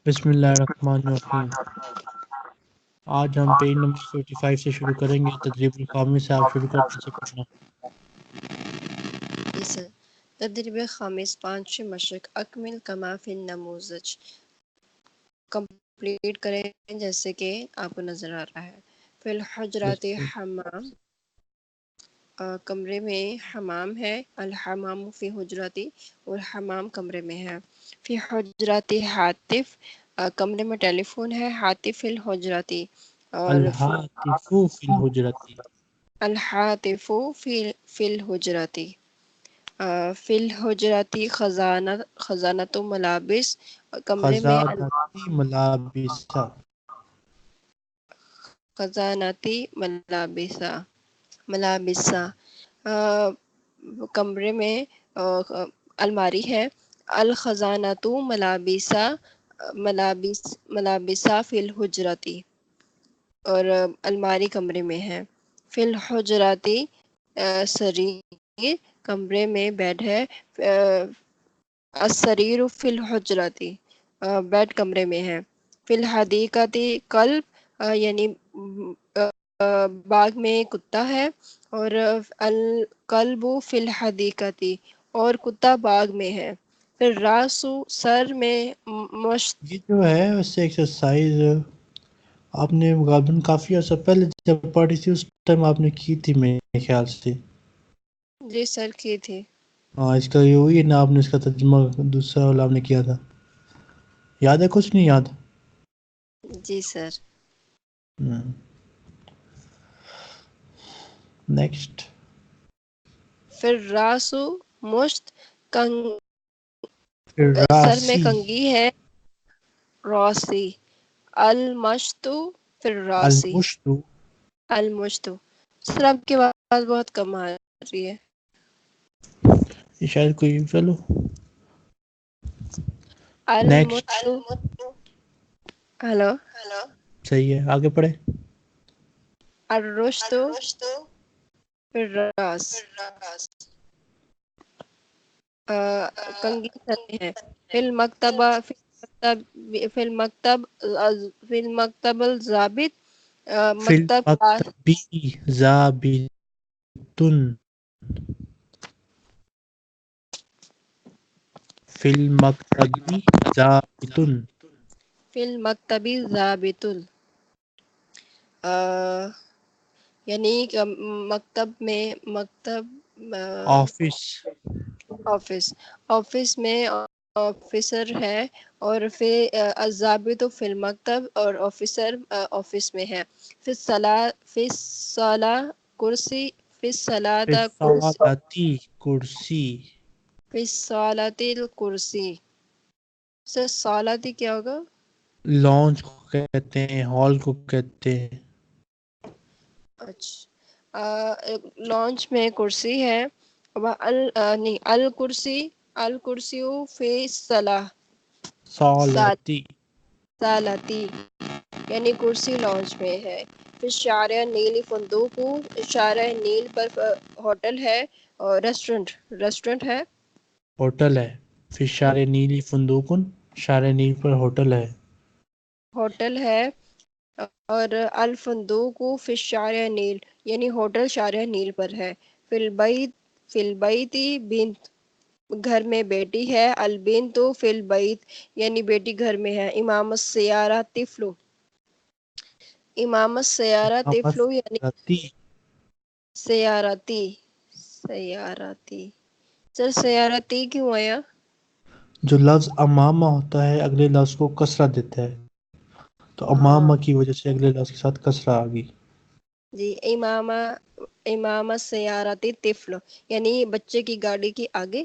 بسم اللہ الرحمن الرحیم۔ آج ہم پیج نمبر 45 سے شروع کریں گے۔ تدریب الخامس سے آپ شروع کر پیچھے کرنا۔ جی سر۔ تدریب خامس 5 مشق اکمل کما فی النموذج، کمپلیٹ کریں جیسے کہ آپ کو نظر آ رہا ہے۔ فی الحجرات حمام، کمرے میں حمام ہے۔ الحمام فی حجراتی، اور حمام کمرے میں ہے۔ فی حجراتی ہاتف، کمرے میں ٹیلی فون ہے۔ ہاتف فی الحجراتی، اور الہاتف فی الحجرۃ، الحاتف فی الحجراتی۔ فی الحجراتی خزانۃ ملابس، کمرے میں خزانتی ملابسہ، خزانتی ملابسہ، کمرے میں الماری ہے۔ الخزانۃ ملابسہ فی الحجراتی، اور الماری کمرے میں ہے۔ فی الحجراتی سریر، کمرے میں بیڈ ہے۔ السریر فی الحجراتی، بیڈ کمرے میں ہے۔ فی الحدیقتی کلب، یعنی باغ میں کتا ہے۔ اور الکلب فی الحدیقتی، اور کتا باغ میں ہے۔ پھر راسو، سر میں مشت، یہ جو ہے اس سے ایکسرسائز آپ نے غالباً کافی عرصہ پہلے جب پڑھی تھی اس ٹائم آپ نے کی تھی میرے خیال سے۔ جی سر کی تھی۔ ہاں، اس کا یہ ہوئی ہے نا، آپ نے اس کا ترجمہ دوسرا والا آپ نے کیا تھا، یاد ہے؟ کچھ نہیں یاد؟ جی سر۔ نیکسٹ۔ پھر راسو مشت، پھر سر میں راسی، کنگھی ہے۔ راسی، المشتو، پھر راسی، المشت، المشتو۔ سر آپ کی آواز بہت کم آ رہی ہے۔ یہ شاید کوئی، چلو نیکسٹ۔ المشتو، ہلو، صحیح ہے، آگے پڑھے۔ الرشتو، پھر راس، کنگھی سر میں ہے۔ فی المکتبہ، فی المکتب الضابط، فی مکتب المکتبی ضابطٌ، فی المکتبی ضابطٌ، فی المکتبی ضابط، یعنی کہ مکتب میں، آفس، آفس میں آفیسر ہے۔ اور پھر الضابط فی المکتب، اور آفیسر آفس میں ہے۔ فی الصلاۃ کرسی، فی فی الصلاۃ کرسی، الصالۃ کرسی، فی الصلاۃ الکرسی۔ سر صلاۃ کیا ہوگا؟ لانچ کو کہتے ہیں، ہال کو کہتے ہیں۔ اچھا، لانچ میں کرسی ہے۔ نہیں، الکرسی، الکرسی فی الصلاۃ، صالتی، صلاتی، یعنی کرسی لانچ میں ہے۔ پھر شارع نیل فندوق، شارع نیل پر ہوٹل ہے، اور ریسٹورنٹ ہے۔ ہوٹل ہے۔ فی شارع نیلی فندوقن، شارع نیل پر ہوٹل ہے۔ ہوٹل ہے، اور الفندوق فی شارع نیل، یعنی ہوٹل شارع نیل پر ہے۔ فی البیت بنت، گھر میں بیٹی ہے۔ البنت فی البیت، یعنی بیٹی گھر میں ہے۔ امام السیارہ طفل، امام السیارہ طفل، یعنی امامتی، سیارتی، سر سیارتی کیوں آیا؟ جو لفظ امامہ ہوتا ہے اگلے لفظ کو کسرہ دیتا ہے، تو ہاں امامہ کی وجہ سے اگلے لفظ کے ساتھ کسرہ آ گئی۔ جی، امام السیارتی طفل، یعنی بچے کی گاڑی کے آگے،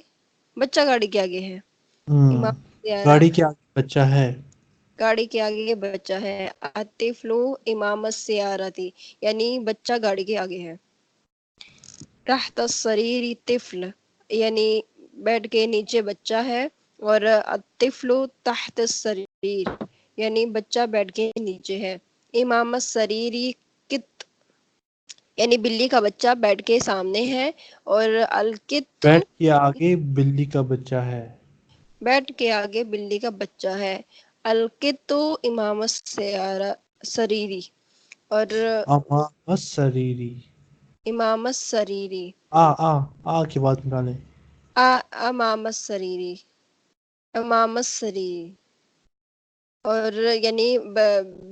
بچہ گاڑی کے آگے ہے۔ امام السیارہ، گاڑی کے آگے بچہ ہے۔ گاڑی کے آگے بچہ ہے۔ الطفل امام السیارتی، یعنی بچہ گاڑی کے آگے ہے۔ تحت السریر طفل، یعنی بیڈ کے نیچے بچہ ہے۔ اور الطفل تحت السریر، یعنی بچہ بیڈ کے نیچے ہے۔ امام السریری کت، یعنی بلی کا بچہ بیڈ کے سامنے ہے۔ اور الکت، بیڈ کے آگے بلی کا بچہ ہے۔ بیڈ کے آگے بلی کا بچہ ہے۔ القط امام السیارہ سریری اور امام السریری. امام السریری آ کی بات نکالیں. امام السریری امام السریری اور یعنی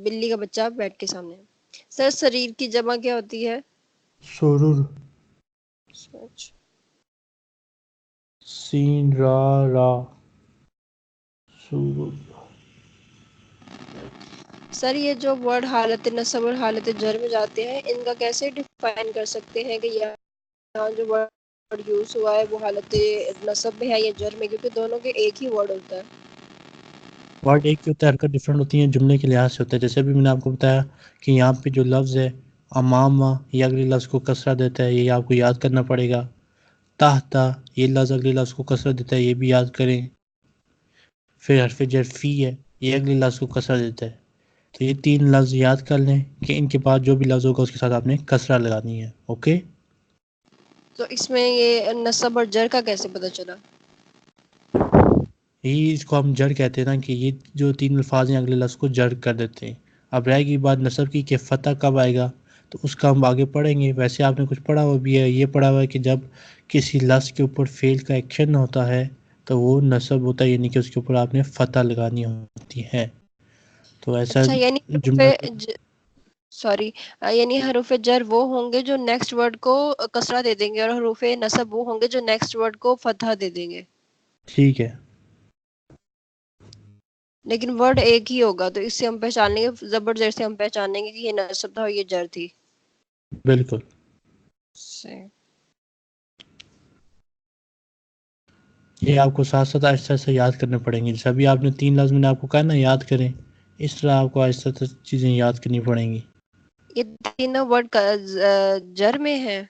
بلی کا بچہ بیڈ کے سامنے. سر سریر کی جمع کیا ہوتی ہے؟ سرور. سین را سرور. سر یہ جو ورڈ حالت نصب اور حالت جر میں جاتے ہیں ان کا کیسے ڈیفائن کر سکتے ہیں کہ یہاں جو ورڈ یوز ہوا ہے وہ حالت نصب میں ہے یا جر میں، کیونکہ دونوں کے ایک ہی ورڈ ہوتا ہے. ورڈ ایک ہی ہوتا ہے، حرکت ڈفرینٹ ہوتی ہیں جملے کے لحاظ سے ہوتا ہے. جیسے ابھی میں نے آپ کو بتایا کہ یہاں پہ جو لفظ ہے امامہ یہ اگلے لفظ کو کسرہ دیتا ہے، یہ آپ کو یاد کرنا پڑے گا. تحت یہ لفظ اگلے لفظ کو کسرہ دیتا ہے، یہ بھی یاد کریں. پھر حرف جر فی ہے، یہ اگلے لفظ کو کسرہ دیتا ہے. تو یہ تین لفظ یاد کر لیں کہ ان کے بعد جو بھی لفظ ہوگا اس کے ساتھ آپ نے کسرہ لگانی ہے. اوکے. تو اس میں یہ نصب اور جر کا کیسے پتہ چلا؟ یہی اس کو ہم جر کہتے ہیں نا، کہ یہ جو تین الفاظ ہیں اگلے لفظ کو جر کر دیتے ہیں. اب رہے گی بات نصب کی کہ فتح کب آئے گا، تو اس کا ہم آگے پڑھیں گے. ویسے آپ نے کچھ پڑھا ہوا بھی ہے، یہ پڑھا ہوا ہے کہ جب کسی لفظ کے اوپر فعل کا ایکشن ہوتا ہے تو وہ نصب ہوتا ہے، یعنی کہ اس کے اوپر آپ نے فتح لگانی ہوتی ہے. تو ایسا اچھا یعنی جملہ سوری یعنی حروف جر وہ ہوں گے جو نیکسٹ ورڈ کو کسرہ دے دیں گے، اور حروف نصب وہ ہوں گے جو نیکسٹ ورڈ کو فتح دے دیں گے. ٹھیک ہے. لیکن ورڈ ایک ہی ہوگا، تو اس سے ہم پہچان لیں گے، زبر زیر سے ہم پہچان لیں گے کہ یہ نصب تھا اور یہ جر تھی. بالکل. یہ آپ کو ساتھ ساتھ آہستہ آہستہ یاد کرنے پڑیں گے. جیسے ابھی آپ نے تین لفظ میں نے آپ کو کہا نا یاد کریں، اس طرح آپ کو آہستہ آہستہ چیزیں یاد کرنی پڑیں گی. یہ تینوں ورڈ جر میں ہے.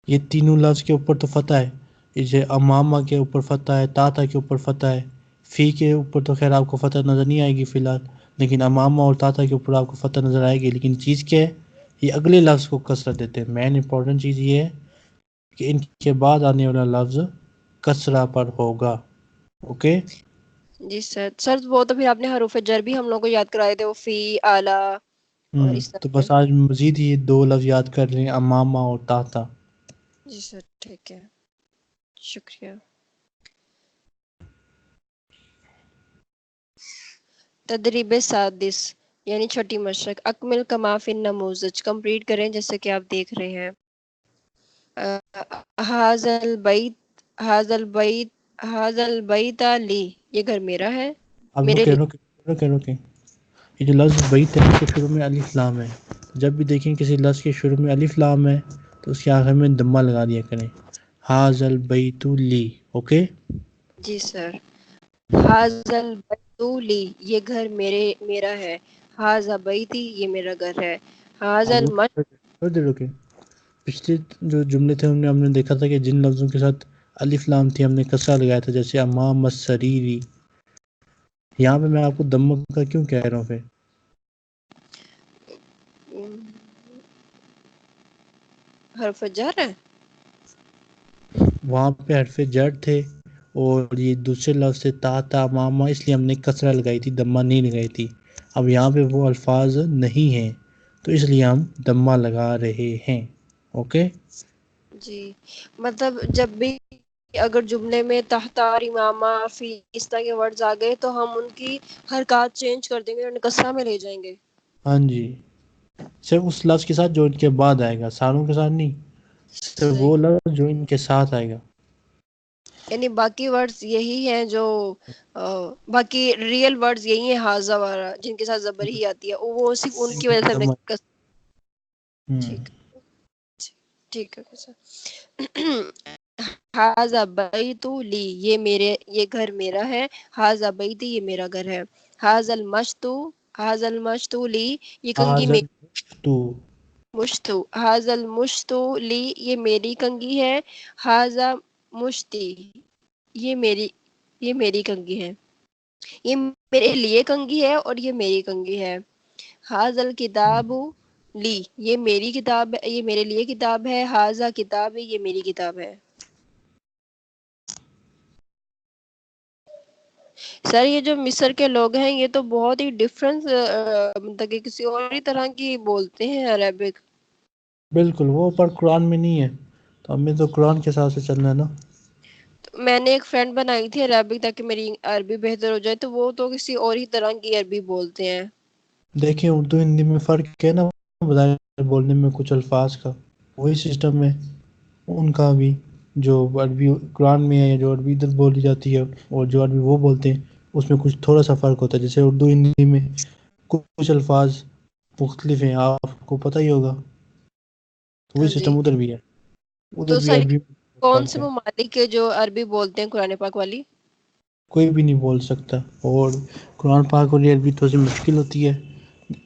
یہ تینوں لفظ کے اوپر تو فتح ہے. جیسے امامہ کے اوپر فتح ہے، تاتا کے اوپر فتح ہے. فی کے اوپر تو خیر آپ کو فتح نظر نہیں آئے گی فی الحال، لیکن امامہ اور تاتا کے اوپر آپ کو فتح نظر آئے گی. لیکن چیز کیا ہے، یہ اگلے لفظ کو کسرہ دیتے ہیں. مین امپورٹنٹ چیز یہ ہے کہ ان کے بعد آنے والا لفظ کسرہ پر ہوگا. اوکے. جی سر وہ تو پھر آپ نے حروف جر بھی ہم لوگوں کو یاد کرائے تھے، وہ فی اعلی اور اس تو طرح کے. بس آج مزید یہ دو لفظ یاد کر لیں، امامہ اور تاتا. جی سر ٹھیک ہے، شکریہ. تدریب سادس یعنی چھٹی مشق. اکمل کما فی النموذج، کمپلیٹ کریں جیسے کہ آپ دیکھ رہے ہیں. حاض البیت لی، یہ گھر میرا ہے، اب میرے رکے لیے. رکے رکے. یہ جو لفظ بیت ہے اس کے شروع میں الف لام ہے. جب بھی دیکھیں کسی لفظ کے شروع میں الف لام ہے تو اس کے آخر میں دمہ لگا دیا کریں. حاض البیت لی. اوکے. جی سر. حاض البیت لی، یہ گھر میرا ہے. حاض بیتی، یہ میرا گھر ہے. حاض اب المسجد. رکے. پچھلے جو جملے تھے ہم نے دیکھا تھا کہ جن لفظوں کے ساتھ الف لام تھی ہم نے کسرہ لگایا تھا، جیسے امام السریری. یہاں پہ میں آپ کو دمہ کا کیوں کہہ رہا ہوں پھر؟ حرف جر ہے. وہاں پہ حرف جر تھے اور یہ دوسرے لفظ سے تا امامہ، اس لیے ہم نے کسرہ لگائی تھی، دمہ نہیں لگائی تھی. اب یہاں پہ وہ الفاظ نہیں ہیں تو اس لیے ہم دمہ لگا رہے ہیں. اوکے. جی مطلب جب بھی اگر جملے میں تحت اور امامہ فی اس طرح کے ورڈز آ گئے تو ہم ان کی حرکات چینج کر دیں گے اور کسرہ میں لے جائیں گے. ہاں جی، صرف اس لفظ کے ساتھ جو ان کے بعد آئے گا، ساروں کے ساتھ نہیں، صرف صحیح. وہ لفظ جو ان کے ساتھ آئے گا. یعنی باقی ورڈز یہی ہیں جو باقی ریئل ورڈز یہی ہیں حاضہ وغیرہ جن کے ساتھ زبر ہی آتی ہے، وہ صرف ان کی وجہ سے ہم نے ٹھیک ٹھیک ہے سر. حاضہ بیت لی، یہ گھر میرا ہے. حاضہ بیتی، یہ میرا گھر ہے. حاض المشت لی، یہ کنگھی حاضر تو مشتو. حاض المشتو لی، یہ میری کنگھی ہے. حاضہ مشتی، یہ میری کنگھی ہے. یہ میرے لیے کنگھی ہے اور یہ میری کنگھی ہے. حاض الکتاب لی، یہ میری کتاب ہے، یہ میرے لیے کتاب ہے. حاضہ کتاب، یہ میری کتاب ہے. سر یہ جو مصر کے لوگ ہیں یہ تو بہت ہی ڈفرنس مطلب کہ کسی اور ہی طرح کی بولتے ہیں عربک. بالکل، وہ پر قرآن میں نہیں ہے، تو ہمیں تو قرآن کے حساب سے چلنا ہے نا. میں نے ایک فرینڈ بنائی تھی عربک تاکہ میری عربی بہتر ہو جائے، تو وہ تو کسی اور ہی طرح کی عربی بولتے ہیں. دیکھیں اردو ہندی میں فرق ہے نا، بظاہر بولنے میں کچھ الفاظ کا، وہی سسٹم ہے ان کا بھی. جو عربی قرآن میں ہے یا جو عربی ادھر بولی جاتی ہے اور جو عربی وہ بولتے ہیں اس میں کچھ تھوڑا سا فرق ہوتا ہے. جیسے اردو ہندی میں کچھ الفاظ مختلف ہیں، آپ کو پتہ ہی ہوگا، تو وہی ہاں جی. سسٹم ادھر بھی ہے، ادھر تو بھی سر عربی میں کون فرق سے ہے. ممالک کے جو عربی بولتے ہیں قرآن پاک والی؟ کوئی بھی نہیں بول سکتا، اور قرآن پاک والی عربی تھوڑی سی مشکل ہوتی ہے،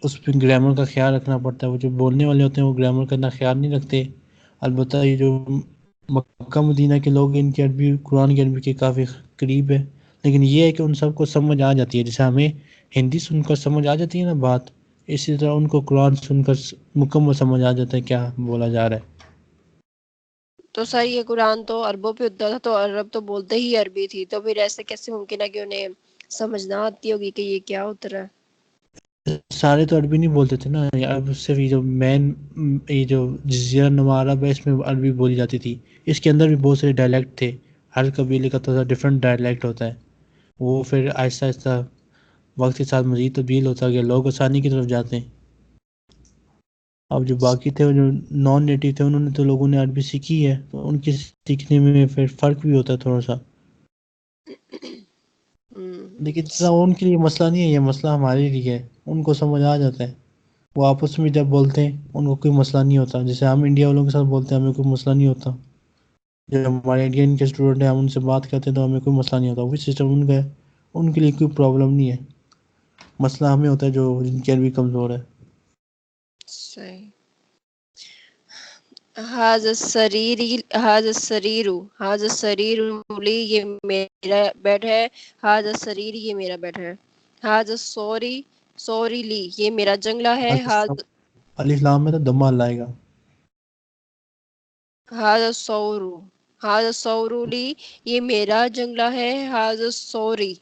اس پہ گرامر کا خیال رکھنا پڑتا ہے. وہ جو بولنے والے ہوتے ہیں وہ گرامر کا اتنا خیال نہیں رکھتے. البتہ یہ جو مکہ مدینہ کے لوگ ہیں ان کی عربی قرآن کی عربی کے کافی قریب ہے، لیکن یہ ہے کہ ان سب کو سمجھ آ جاتی ہے. جیسے ہمیں ہندی سن کر سمجھ آ جاتی ہے نا بات، اسی طرح ان کو قرآن سن کر مکمل سمجھ آ جاتا ہے کیا بولا جا رہا ہے. تو سر یہ قرآن تو عربوں پہ اترا تھا، تو عرب تو بولتے ہی عربی تھی، تو پھر ایسے کیسے ممکن ہے کہ انہیں سمجھ نہ آتی ہوگی کہ یہ کیا اترا ہے؟ سارے تو عربی نہیں بولتے تھے نا، اب صرف یہ جو مین یہ جو جزیرہ نما عرب ہے اس میں عربی بولی جاتی تھی. اس کے اندر بھی بہت سارے ڈائلیکٹ تھے، ہر قبیلے کا تھوڑا ڈفرینٹ ڈائلیکٹ ہوتا ہے. وہ پھر آہستہ آہستہ وقت کے ساتھ مزید تبدیل ہوتا گیا، لوگ آسانی کی طرف جاتے ہیں. اب جو باقی تھے جو نان نیٹیو تھے انہوں نے تو لوگوں نے عربی سیکھی ہے، تو ان کی سیکھنے میں پھر فرق بھی ہوتا ہے تھوڑا سا. لیکن اتنا ان کے لیے مسئلہ نہیں ہے، یہ مسئلہ ہمارے لیے ہے، ان کو سمجھ آ جاتا ہے. وہ آپس میں جب بولتے ہیں ان کو کوئی مسئلہ نہیں ہوتا. جیسے ہم انڈیا والوں کے ساتھ بولتے ہیں ہمیں کوئی مسئلہ نہیں ہوتا، جب ہمارے انڈین کے اسٹوڈنٹ ہیں ہم ان سے بات کرتے ہیں تو ہمیں کوئی مسئلہ نہیں ہوتا. وہی سسٹم ان کا ہے، ان کے لیے کوئی پرابلم نہیں ہے. مسئلہ ہمیں ہوتا ہے جو جن کی عربی کمزور ہے. صحیح. حاض السریر لی یہ میرا بیڈ ہے. حاض السریر یہ میرا بیڈ ہے. حاض السوری لی یہ میرا جنگلہ ہے. الف لام میں تو دمہ لائے گا. حاض السور لی یہ میرا جنگلہ ہے. حاض السوری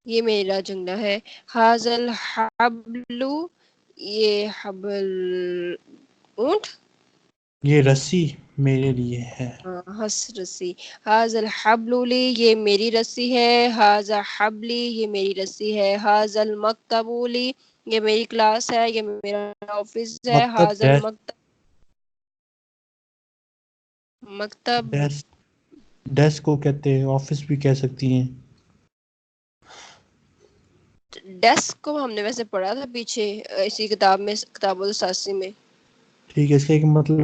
یہ میرا جنگلہ ہے. حاض الحبل یہ حبل اونٹ، یہ رسی میرے لیے ہے. رسی. حاض الحبل لی یہ میری رسی ہے. حاض حبلی یہ میری رسی ہے. حاض المکتب لی یہ میری کلاس ہے، یہ میرا آفس ہے. مکتب حاض المکتب مکتب ڈیسک کو کہتے ہیں، آفس بھی کہہ سکتی ہیں. ڈیسک کو ہم نے ویسے پڑھا تھا پیچھے اسی کتاب میں، کتاب الاساسی میں. ٹھیک ہے، اس کا ایک مطلب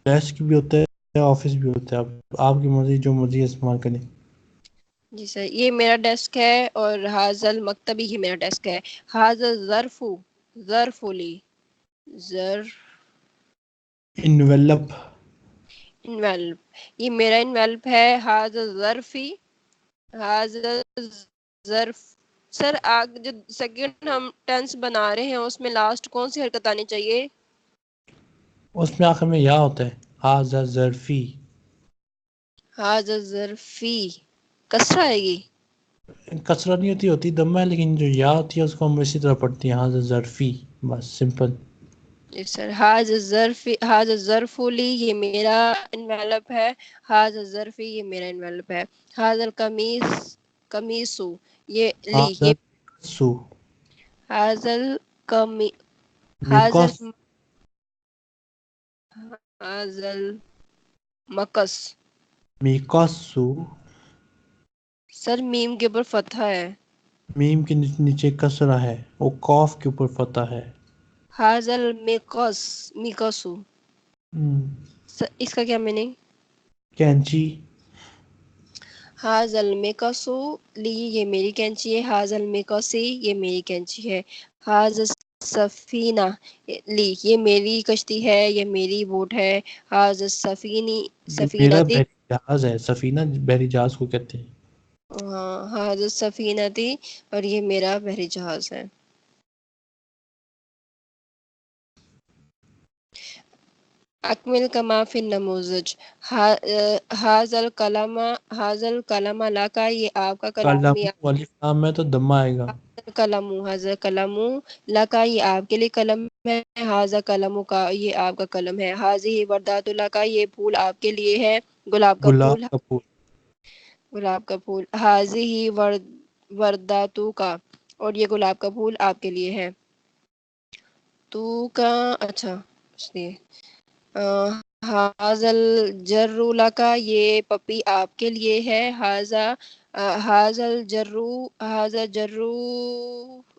ڈیسک بھی ہوتا ہے آفس بھی ہوتا ہے. آپ کی مرضی، جو مرضی استعمال کریں. جی سر، یہ میرا ڈیسک ہے، اور حاض المکتبی یہ میرا ڈیسک ہے. حاض ظرف لی انویلپ انویلپ یہ میرا انویلپ ہے. حاض ظرفی حاض ظرف. سر جو سیکنڈ ہم ٹینس بنا رہے ہیں اس میں لاسٹ کون سی حرکت آنی چاہیے؟ اس میں آخر میں یا ہوتا ہے. حاض ظرفی. حاض ظرفی کسرہ آئے گی؟ کسرہ نہیں ہوتی دمہ ہے، لیکن جو یا ہوتی ہے اس کو ہم اسی طرح پڑھتے ہیں، حاض ظرفی، بس سمپل. جی سر. حاض الظرف لی یہ میرا انویلپ ہے. حاض الظرفی یہ میرا انویلپ ہے. حاض القمیص یہ لی حاض یہ سو حاض القمی حاض میکوس المقص. میکاسو. سر میم کے اوپر فتحہ ہے. میم کے نیچے کسرہ ہے، وہ قاف کے اوپر فتح ہے. حاض میکاسو اس کا کیا میننگ؟ کینچی. حاض المیکاسو لی یہ میری کینچی ہے. حاض المیکاسی یہ میری کینچی ہے. حاض السفینہ لی یہ میری کشتی ہے، یہ میری بوٹ ہے. حاض السفینی یہ میرا سفینتی. بحری جہاز ہے. سفینہ بحری جہاز کو کہتے ہیں. ہاں، حاض السفینتی اور یہ میرا بحری جہاز ہے. اکمل کما فی النموذج حاضل کلم لا کا یہ آپ کا کلام کلم الف لام میں تو دمہ آئے گا. کلم حاضر کلم لا کا یہ آپ کے لیے قلم ہے حاضر کلم کا یہ آپ کا قلم ہے حاضی وردات لا کا یہ پھول آپ کے لیے ہے گلاب کا گلاب پھول کا پھول. گلاب کا پھول حاضی ورداتو کا اور یہ گلاب کا پھول آپ کے لیے ہے تو کا اچھا اس لیے حاضل جرو کا یہ پپی آپ کے لیے ہے حاضل جرو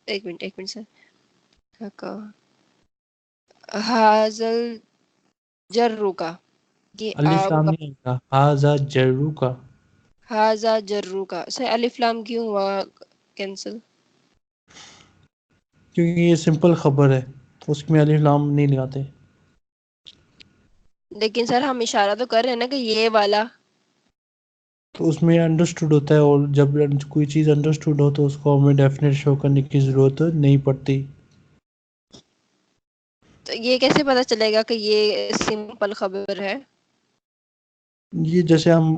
ایک منٹ سر حاضل جرو کا یہ الف آپ لام کا نہیں آئے گا. ہاذا جرو کا. حاضا جرو کا سر الف لام کیوں ہوا کینسل کیونکہ یہ سمپل خبر ہے تو اس میں الف لام نہیں لگاتے. لیکن سر ہم اشارہ تو کر رہے ہیں نا کہ یہ والا تو اس میں انڈرسٹوڈ ہوتا ہے اور جب کوئی چیز انڈرسٹوڈ ہو تو اس کو ہمیں ڈیفینیٹ شو کرنے کی ضرورت نہیں پڑتی. تو یہ کیسے پتا چلے گا کہ یہ سمپل خبر ہے یہ جیسے ہم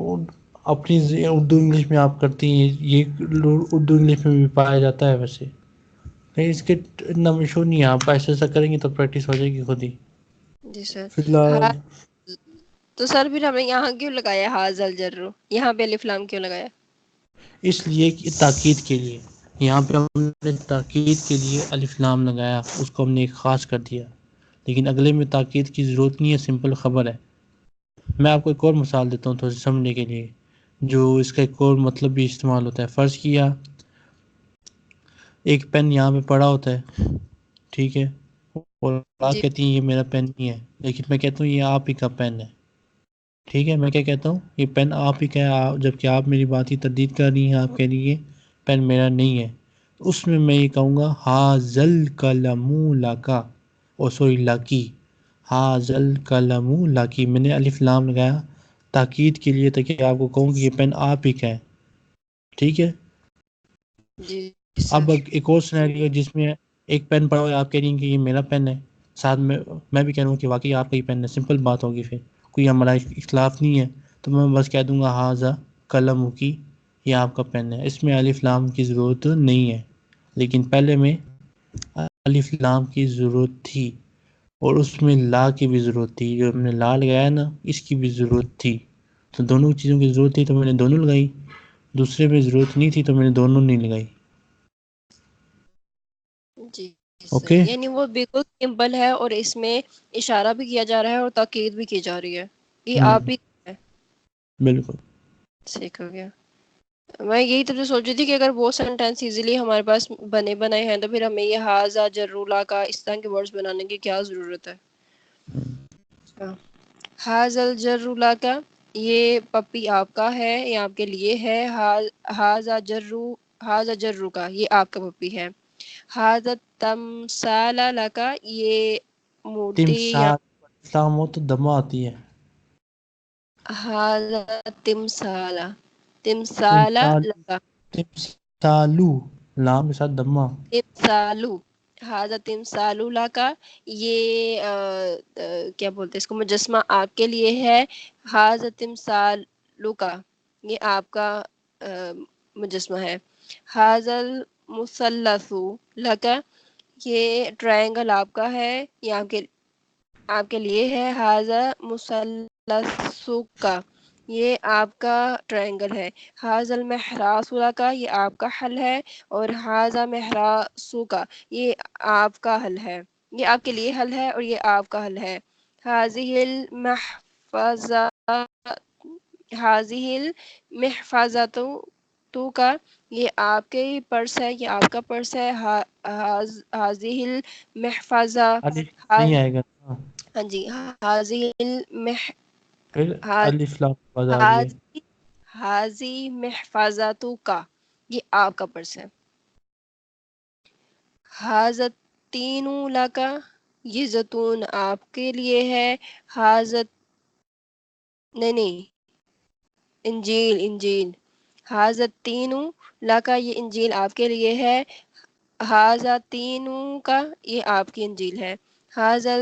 اپنی اردو انگلش میں آپ کرتی ہیں یہ اردو انگلش میں بھی پایا جاتا ہے ویسے نہیں اس کے اتنا مشہور نہیں ہے. آپ ایسا ایسا کریں گے تو پریکٹس ہو جائے گی خود ہی. جی سر فی الحال تو سر پھر ہم نے یہاں کیوں لگایا حاضل جرو یہاں پہ الف لام کیوں لگایا اس لیے کہ تاکید کے لیے یہاں پہ ہم نے تاکید کے لیے الف لام لگایا اس کو ہم نے ایک خاص کر دیا لیکن اگلے میں تاکید کی ضرورت نہیں ہے سمپل خبر ہے. میں آپ کو ایک اور مثال دیتا ہوں تھوڑا سمجھنے کے لیے جو اس کا ایک اور مطلب بھی استعمال ہوتا ہے. فرض کیا ایک پین یہاں پہ پڑا ہوتا ہے ٹھیک ہے اور آپ جی کہتی ہیں یہ میرا پین نہیں ہے لیکن میں کہتا ہوں یہ آپ ہی کا پین ہے ٹھیک ہے. میں کیا کہتا ہوں یہ پین آپ ہی کا ہے جبکہ آپ میری بات کی تردید کر رہی ہیں. آپ کہہ رہی ہیں پین میرا نہیں ہے اس میں یہ کہوں گا حاذل قلم لکا او سوری لاکی حاذل قلم لاکی میں نے الف لام لگایا تاکید کے لیے تاکہ آپ کو کہوں کہ یہ پین آپ ہی کا ہے ٹھیک ہے. جی سر اب ایک اور سینیریو ہے جس میں ایک پین پڑا ہوا ہے آپ کہہ رہی ہیں کہ یہ میرا پین ہے ساتھ میں بھی کہہ رہا ہوں کہ واقعی آپ کا ہی پین ہے سمپل بات ہوگی پھر کوئی ہمارا اختلاف نہیں ہے تو میں بس کہہ دوں گا حاذا قلم کی یہ آپ کا پین ہے. اس میں الف لام کی ضرورت نہیں ہے لیکن پہلے میں الف لام کی ضرورت تھی اور اس میں لا کی بھی ضرورت تھی. جو ہم نے لا لگایا نا اس کی بھی ضرورت تھی تو دونوں چیزوں کی ضرورت تھی تو میں نے دونوں لگائی دوسرے میں ضرورت نہیں تھی تو میں نے دونوں نہیں لگائی. جی سر اوکے یعنی وہ بالکل سمپل ہے اور اس میں اشارہ بھی کیا جا رہا ہے اور تاکید بھی کی جا رہی ہے یہ آپ ہی ہے بالکل ٹھیک ہو گیا. میں یہی تو سوچ رہی تھی کہ اگر وہ سینٹینس ایزیلی ہمارے پاس بنے بنائے ہیں تو پھر ہمیں یہ حاضا جرولا کا اس طرح کے ورڈز بنانے کی کیا ضرورت ہے. حاضل جرولا کا یہ پپی آپ کا ہے یہ آپ کے لیے ہے حاضا جرو کا یہ آپ کا پپی ہے. حاضت تمثال لکا یہ مورتی یا تمثال اسلام ہو تو دمہ آتی ہے حاضا تمثال تمثال لکا تمثالو لام کے ساتھ دمہ تمثالو حاضا تمثالو لکا یہ کیا بولتے ہیں اس کو مجسمہ آپ کے لیے ہے. حاضا تمثالو کا یہ آپ کا مجسمہ ہے. حاضل مثلث لکا یہ ٹرائنگل آپ کا ہے یہ آپ کے لیے ہے. حاضا مثلث کا یہ آپ کا ٹرائنگل ہے. حاضل محراث کا یہ آپ کا حل ہے اور حاضا محراث کا یہ آپ کا حل ہے یہ آپ کے لیے حل ہے اور یہ آپ کا حل ہے. حاضہ المحفظۃ تو کا یہ آپ کے پرس ہے یہ آپ کا پرس ہے. حاضہ المحفظہ الف نہیں آئے گا ہاں جی حاضہ پھر الف لام بعد آ رہی ہے حاضی محفظۃ کا یہ آپ کا پرس ہے. حاضت تین لکا یہ زیتون آپ کے لیے ہے. حاضت نہیں انجیل حاضت تین لکا یہ انجیل آپ کے لیے ہے. حاضہ تین کا یہ آپ کی انجیل ہے. حاضل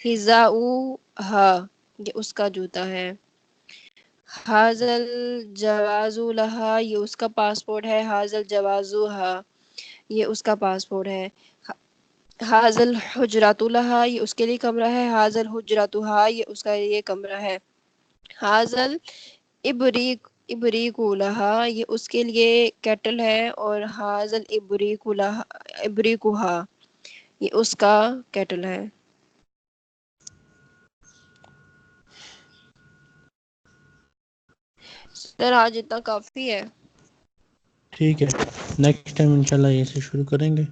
حذاؤہا یہ اس کا جوتا ہے. حاضل جوازو لہا یہ اس کا پاسپورٹ ہے. حاضل جوازوہا یہ اس کا پاسپورٹ ہے. حاضل حجرات لہا یہ اس کے لیے کمرہ ہے. حاضل حجراتہا یہ اس کا یہ کمرہ ہے. حاضل ابریق لہا یہ اس کے لیے کیٹل ہے. اور حاضل ابریقہا یہ اس کا کیٹل ہے. سر آج اتنا کافی ہے. ٹھیک ہے، نیکسٹ ٹائم انشاءاللہ یہ سے شروع کریں گے.